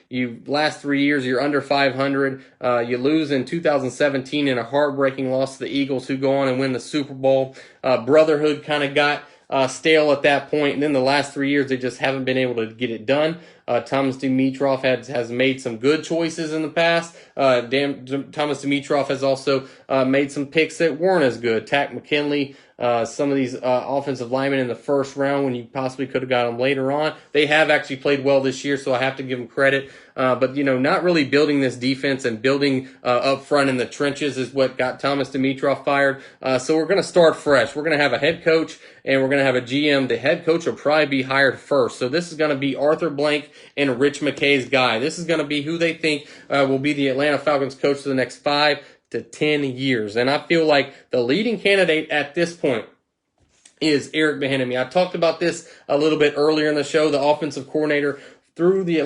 you last 3 years you're under 500. You lose in 2017 in a heartbreaking loss to the Eagles, who go on and win the Super Bowl. Brotherhood kind of got stale at that point, and then the last 3 years they just haven't been able to get it done. Thomas Dimitroff has made some good choices in the past. Thomas Dimitroff has also made some picks that weren't as good. Takk McKinley, some of these offensive linemen in the first round when you possibly could have got them later on. They have actually played well this year, so I have to give them credit. But, not really building this defense and building up front in the trenches is what got Thomas Dimitroff fired. So we're going to start fresh. We're going to have a head coach and we're going to have a GM. The head coach will probably be hired first. So this is going to be Arthur Blank and Rich McKay's guy. This is going to be who they think will be the Atlanta Falcons coach for the next 5 to 10 years. And I feel like the leading candidate at this point is Eric Bieniemy. I talked about this a little bit earlier in the show, the offensive coordinator through the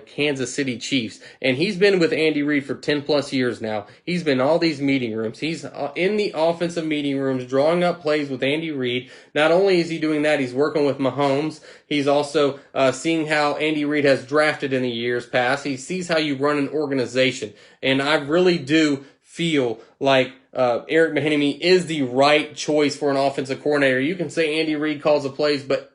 Kansas City Chiefs. And he's been with Andy Reid for 10 plus years now. He's been in all these meeting rooms. He's in the offensive meeting rooms drawing up plays with Andy Reid. Not only is he doing that, he's working with Mahomes. He's also seeing how Andy Reid has drafted in the years past. He sees how you run an organization. And I really do feel like Eric Bieniemy is the right choice for an offensive coordinator. You can say Andy Reid calls the plays, but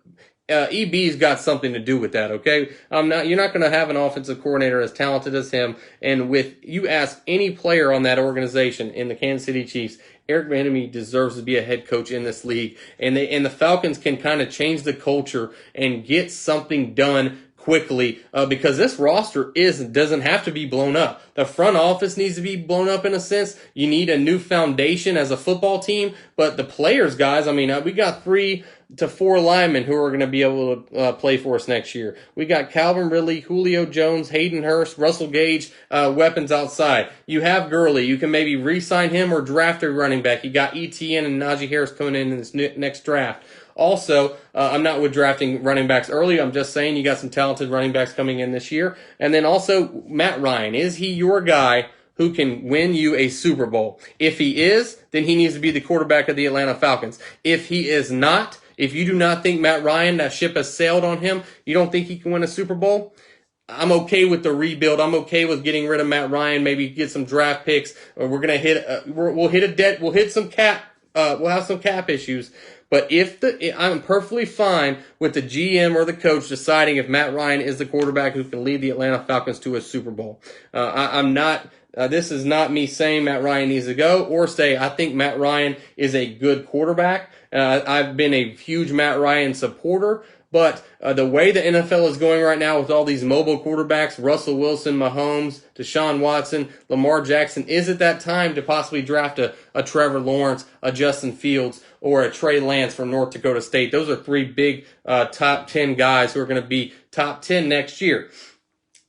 EB's got something to do with that, okay? You're not going to have an offensive coordinator as talented as him. And you ask any player on that organization in the Kansas City Chiefs, Eric Bieniemy deserves to be a head coach in this league. And the Falcons can kind of change the culture and get something done quickly because this roster doesn't have to be blown up. The front office needs to be blown up in a sense. You need a new foundation as a football team, but the players, guys, we got 3 to 4 linemen who are going to be able to play for us next year. We got Calvin Ridley, Julio Jones, Hayden Hurst, Russell Gage, weapons outside. You have Gurley. You can maybe re-sign him or draft a running back. You got ETN and Najee Harris coming in this next draft. Also, I'm not with drafting running backs early. I'm just saying you got some talented running backs coming in this year. And then also Matt Ryan. Is he your guy who can win you a Super Bowl? If he is, then he needs to be the quarterback of the Atlanta Falcons. If he is not, if you do not think Matt Ryan, that ship has sailed on him, you don't think he can win a Super Bowl, I'm okay with the rebuild. I'm okay with getting rid of Matt Ryan, maybe get some draft picks. Or we're going to we'll hit some cap, we'll have some cap issues. But I'm perfectly fine with the GM or the coach deciding if Matt Ryan is the quarterback who can lead the Atlanta Falcons to a Super Bowl. This is not me saying Matt Ryan needs to go or say I think Matt Ryan is a good quarterback. I've been a huge Matt Ryan supporter. But the way the NFL is going right now with all these mobile quarterbacks, Russell Wilson, Mahomes, Deshaun Watson, Lamar Jackson, is it that time to possibly draft a Trevor Lawrence, a Justin Fields, or a Trey Lance from North Dakota State? Those are 3 big top 10 guys who are going to be top 10 next year.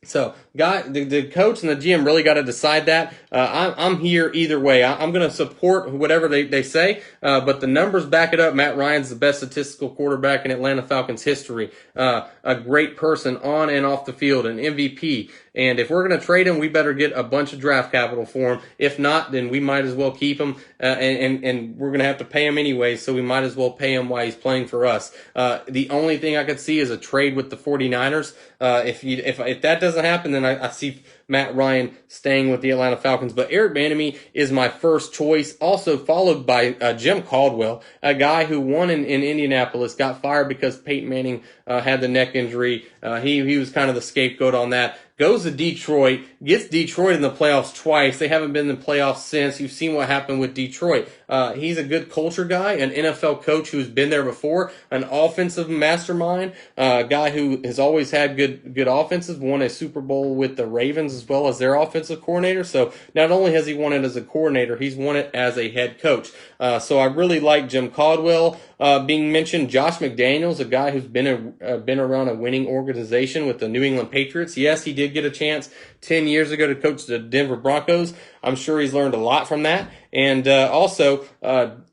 So, the coach and the GM really got to decide that. I'm here either way. I'm going to support whatever they say, but the numbers back it up. Matt Ryan's the best statistical quarterback in Atlanta Falcons history. A great person on and off the field, an MVP. And if we're going to trade him, we better get a bunch of draft capital for him. If not, then we might as well keep him, and we're going to have to pay him anyway, so we might as well pay him while he's playing for us. The only thing I could see is a trade with the 49ers. If that doesn't happen, then I see Matt Ryan staying with the Atlanta Falcons. But Eric Bieniemy is my first choice, also followed by Jim Caldwell, a guy who won in Indianapolis, got fired because Peyton Manning had the neck injury. He was kind of the scapegoat on that. Goes to Detroit, gets Detroit in the playoffs twice. They haven't been in the playoffs since. You've seen what happened with Detroit. He's a good culture guy, an NFL coach who's been there before, an offensive mastermind, a guy who has always had good offenses, won a Super Bowl with the Ravens as well as their offensive coordinator. So not only has he won it as a coordinator, he's won it as a head coach. So I really like Jim Caldwell being mentioned. Josh McDaniels, a guy who's been around a winning organization with the New England Patriots. Yes, he did get a chance 10 years ago to coach the Denver Broncos. I'm sure he's learned a lot from that. And also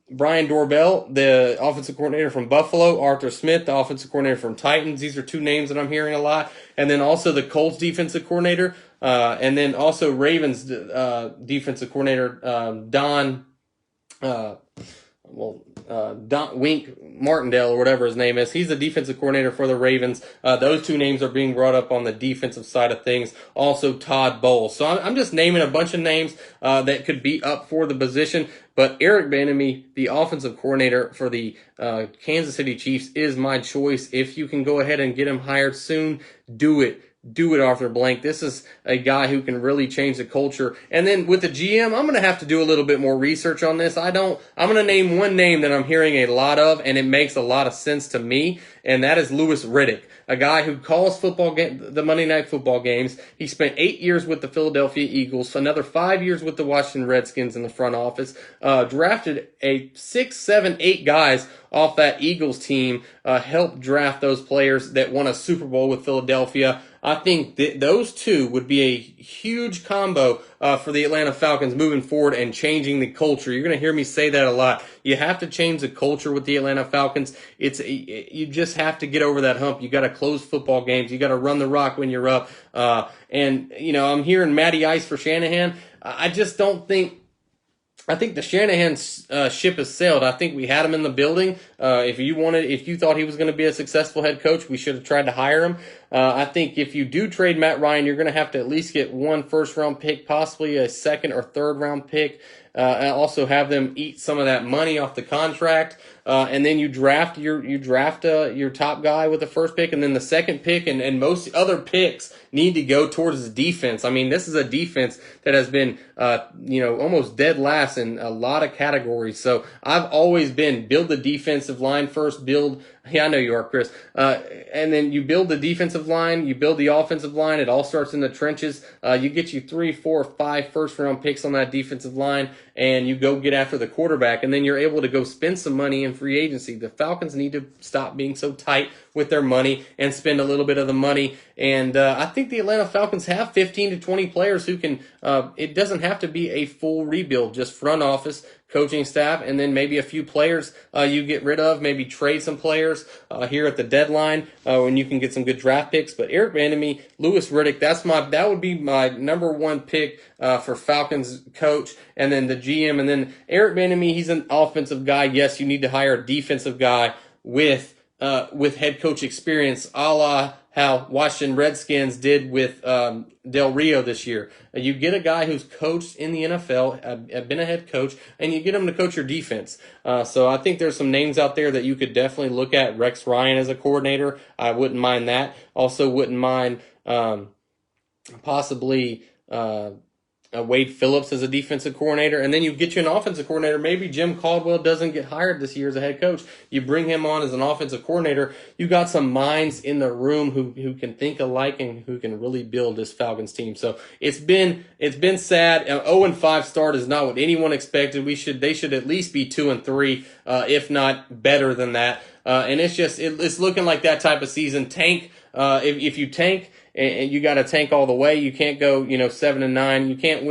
Brian Doorbell, the offensive coordinator from Buffalo, Arthur Smith, the offensive coordinator from Titans. These are 2 names that I'm hearing a lot. And then also the Colts defensive coordinator, and then also Ravens defensive coordinator Don Wink Martindale or whatever his name is. He's the defensive coordinator for the Ravens. Those 2 names are being brought up on the defensive side of things. Also Todd Bowles. So I'm just naming a bunch of names that could be up for the position. But Eric Bieniemy, the offensive coordinator for the Kansas City Chiefs, is my choice. If you can go ahead and get him hired soon, do it. do it, Arthur Blank. This is a guy who can really change the culture. And then with the GM, I'm going to have to do a little bit more research on this. I'm going to name one name that I'm hearing a lot of, and it makes a lot of sense to me, and that is Louis Riddick, a guy who calls the Monday Night Football games. He spent 8 years with the Philadelphia Eagles, another 5 years with the Washington Redskins in the front office, drafted 6, 7, 8 guys off that Eagles team, helped draft those players that won a Super Bowl with Philadelphia. I think that those two would be a huge combo for the Atlanta Falcons moving forward and changing the culture. You're going to hear me say that a lot. You have to change the culture with the Atlanta Falcons. You just have to get over that hump. You got to close football games. You got to run the rock when you're up. And I'm hearing Matty Ice for Shanahan. I just don't think. I think the Shanahan ship has sailed. I think we had him in the building. If you thought he was going to be a successful head coach, we should have tried to hire him. I think if you do trade Matt Ryan, you're going to have to at least get 1 first-round pick, possibly a 2nd or 3rd-round pick, and also have them eat some of that money off the contract. And then you draft your top guy with the first pick, and then the second pick, and most other picks need to go towards the defense. I mean, this is a defense that has been almost dead last in a lot of categories. So I've always been build the defensive line first, I know you are, Chris. And then you build the defensive line, you build the offensive line. It all starts in the trenches. You get you 3, 4, 5 first-round picks on that defensive line, and you go get after the quarterback, and then you're able to go spend some money in free agency. The Falcons need to stop being so tight with their money and spend a little bit of the money. And I think the Atlanta Falcons have 15 to 20 players who can, it doesn't have to be a full rebuild, just front office, coaching staff, and then maybe a few players you get rid of, maybe trade some players here at the deadline when you can get some good draft picks. But Eric Bieniemy, Louis Riddick, that would be my number 1 pick for Falcons coach, and then the GM, and then Eric Bieniemy. He's an offensive guy. Yes, you need to hire a defensive guy with head coach experience, a la how Washington Redskins did with Del Rio this year. You get a guy who's coached in the NFL, been a head coach, and you get him to coach your defense. So I think there's some names out there that you could definitely look at. Rex Ryan as a coordinator, I wouldn't mind that. Also wouldn't mind possibly Wade Phillips as a defensive coordinator, and then you get you an offensive coordinator. Maybe Jim Caldwell doesn't get hired this year as a head coach. You bring him on as an offensive coordinator. You got some minds in the room who can think alike and who can really build this Falcons team. So it's been sad. 0-5 start is not what anyone expected. They should at least be 2-3, if not better than that. And it's looking like that type of season. Tank. If you tank, and you got to tank all the way. You can't go, 7-9. You can't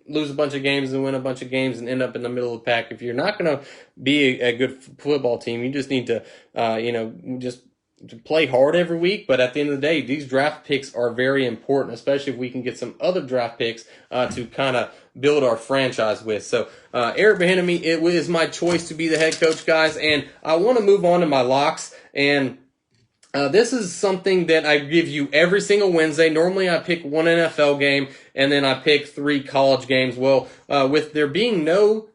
lose a bunch of games and win a bunch of games and end up in the middle of the pack. If you're not going to be a good football team, you just need to, just to play hard every week. But at the end of the day, these draft picks are very important, especially if we can get some other draft picks to kind of build our franchise with. So Eric Bieniemy, it was my choice to be the head coach, guys. And I want to move on to my locks. And this is something that I give you every single Wednesday. Normally I pick 1 NFL game and then I pick 3 college games. Well, with there being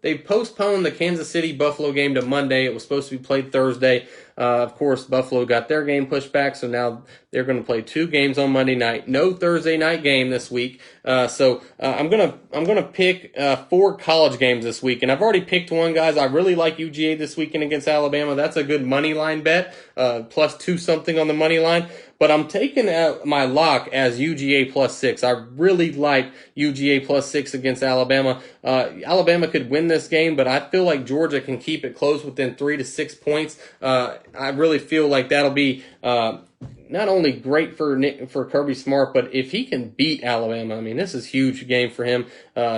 they postponed the Kansas City Buffalo game to Monday. It was supposed to be played Thursday. Of course, Buffalo got their game pushed back, so now they're going to play 2 games on Monday night. No Thursday night game this week. So I'm gonna pick 4 college games this week, and I've already picked one, guys. I really like UGA this weekend against Alabama. That's a good money line bet, plus 2 something on the money line. But I'm taking my lock as UGA plus 6. I really like UGA plus 6 against Alabama. Alabama could win this game, but I feel like Georgia can keep it close within 3 to 6 points. I really feel like that'll be not only great for Kirby Smart, but if he can beat Alabama, I mean, this is a huge game for him,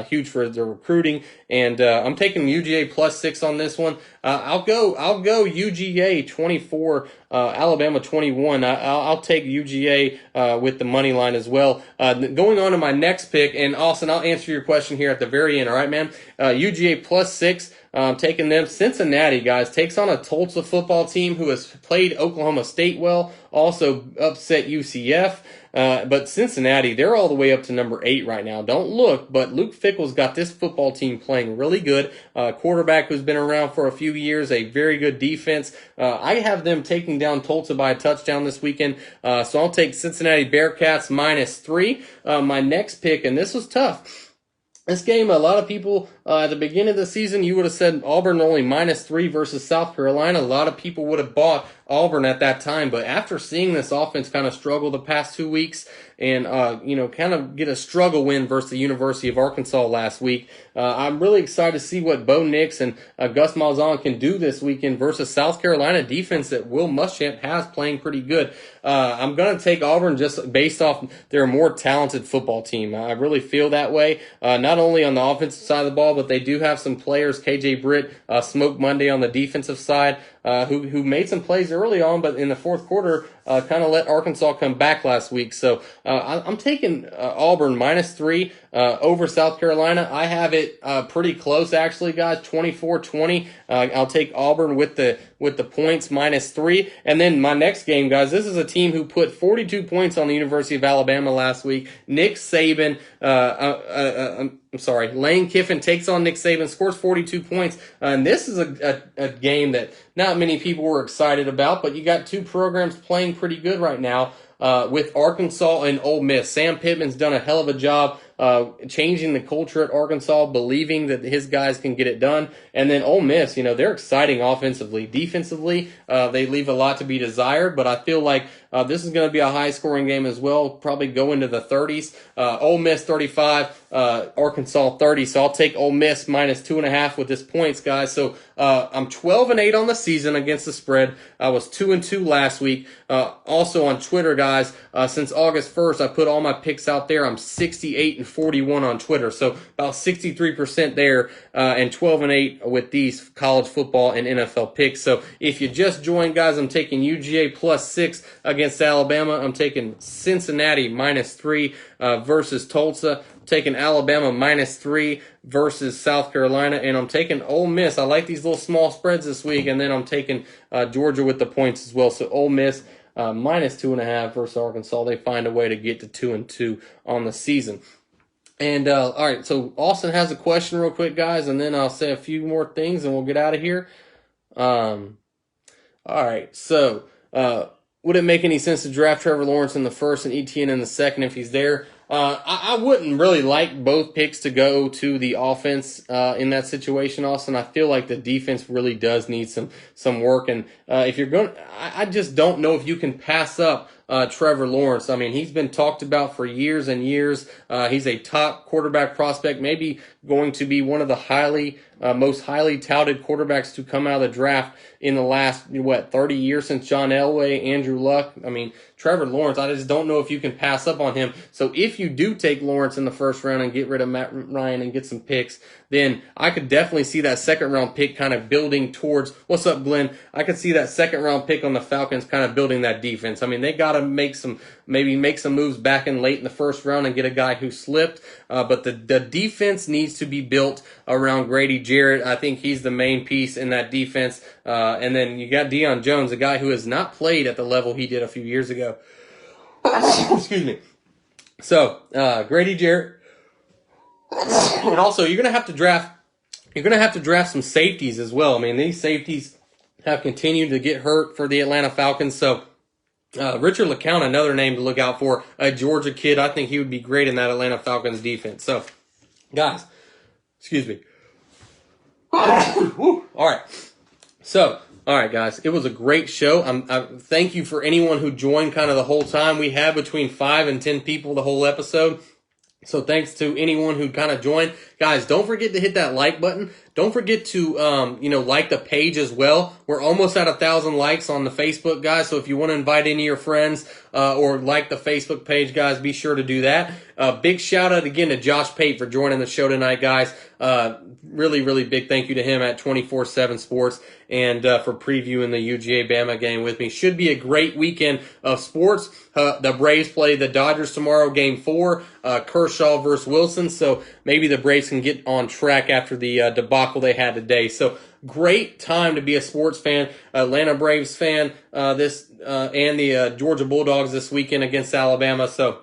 huge for the recruiting. And I'm taking UGA plus 6 on this one. I'll go UGA 24, Alabama 21. I'll take UGA with the money line as well. Going on to my next pick, and Austin, I'll answer your question here at the very end. All right, man. UGA plus 6. Taking them. Cincinnati, guys, takes on a Tulsa football team who has played Oklahoma State well, also upset UCF. But Cincinnati, they're all the way up to number 8 right now. Don't look, but Luke Fickell's got this football team playing really good. Quarterback who's been around for a few years, a very good defense. I have them taking down Tulsa by a touchdown this weekend. So I'll take Cincinnati Bearcats -3. My next pick, and this was tough. This game, a lot of people at the beginning of the season, you would have said Auburn only -3 versus South Carolina. A lot of people would have bought Auburn at that time, but after seeing this offense kind of struggle the past 2 weeks and kind of get a struggle win versus the University of Arkansas last week, I'm really excited to see what Bo Nix and Gus Malzahn can do this weekend versus South Carolina defense that Will Muschamp has playing pretty good. I'm going to take Auburn just based off their more talented football team. I really feel that way, not only on the offensive side of the ball, but they do have some players. KJ Britt, Smoke Monday on the defensive side, who made some plays early on, but in the fourth quarter kind of let Arkansas come back last week. So I'm taking Auburn -3 over South Carolina. I have it pretty close, actually, guys, 24-20. I'll take Auburn with the points -3. And then my next game, guys, this is a team who put 42 points on the University of Alabama last week. Nick Saban, Lane Kiffin takes on Nick Saban, scores 42 points. And this is a game that not many people were excited about, but you got two programs playing pretty good right now with Arkansas and Ole Miss. Sam Pittman's done a hell of a job changing the culture at Arkansas, believing that his guys can get it done. And then Ole Miss, they're exciting offensively. Defensively, they leave a lot to be desired, but I feel like this is going to be a high-scoring game as well, probably go into the 30s. Ole Miss 35, Arkansas 30, so I'll take Ole Miss -2.5 with this points, guys. So I'm 12-8 on the season against the spread. I was 2-2 last week. Also on Twitter, guys, since August 1st, I put all my picks out there. I'm 68-41 on Twitter, so about 63% there, and 12-8 with these college football and NFL picks. So if you just joined, guys, I'm taking UGA +6 against Alabama. I'm taking Cincinnati -3 versus Tulsa. I'm taking Alabama -3 versus South Carolina, and I'm taking Ole Miss. I like these little small spreads this week, and then I'm taking Georgia with the points as well. So Ole Miss -2.5 versus Arkansas. They find a way to get to 2-2 on the season. And all right, so Austin has a question real quick, guys, and then I'll say a few more things, and we'll get out of here. All right, so would it make any sense to draft Trevor Lawrence in the first and Etienne in the second if he's there? I wouldn't really like both picks to go to the offense in that situation, Austin. I feel like the defense really does need some work, and if you're going, I just don't know if you can pass up Trevor Lawrence. I mean, he's been talked about for years and years. He's a top quarterback prospect, maybe going to be one of the most highly touted quarterbacks to come out of the draft in the last, 30 years since John Elway, Andrew Luck. I mean, Trevor Lawrence, I just don't know if you can pass up on him. So if you do take Lawrence in the first round and get rid of Matt Ryan and get some picks, then I could definitely see that second round pick kind of building towards, what's up, Glenn? I could see that second round pick on the Falcons kind of building that defense. I mean, they got to make some moves back in late in the first round and get a guy who slipped. But the defense needs to be built around Grady Jarrett. I think he's the main piece in that defense. And then you got Deion Jones, a guy who has not played at the level he did a few years ago. Excuse me. So, Grady Jarrett. And also, you're going to have to draft some safeties as well. I mean, these safeties have continued to get hurt for the Atlanta Falcons. So, Richard LeCounte, another name to look out for, a Georgia kid. I think he would be great in that Atlanta Falcons defense. So, guys, excuse me. All right. So, all right, guys, it was a great show. Thank you for anyone who joined kind of the whole time. We had between 5 and 10 people the whole episode. So thanks to anyone who kind of joined. Guys, don't forget to hit that like button. Don't forget to, like the page as well. We're almost at 1,000 likes on the Facebook, guys. So if you want to invite any of your friends or like the Facebook page, guys, be sure to do that. Big shout out again to Josh Pate for joining the show tonight, guys. Really, really big thank you to him at 24/7 Sports and for previewing the UGA Bama game with me. Should be a great weekend of sports. The Braves play the Dodgers tomorrow, Game 4, Kershaw versus Wilson. So maybe the Braves Braves can get on track after the debacle they had today. So great time to be a sports fan, Atlanta Braves fan, and the Georgia Bulldogs this weekend against Alabama. So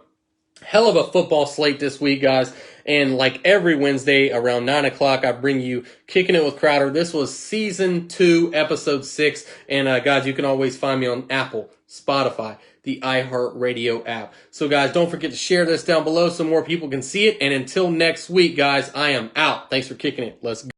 hell of a football slate this week, guys. And like every Wednesday around 9 o'clock, I bring you Kicking It with Crowder. This was Season 2, Episode 6. And guys, you can always find me on Apple, Spotify, the iHeartRadio app. So guys, don't forget to share this down below so more people can see it. And until next week, guys, I am out. Thanks for kicking it. Let's go.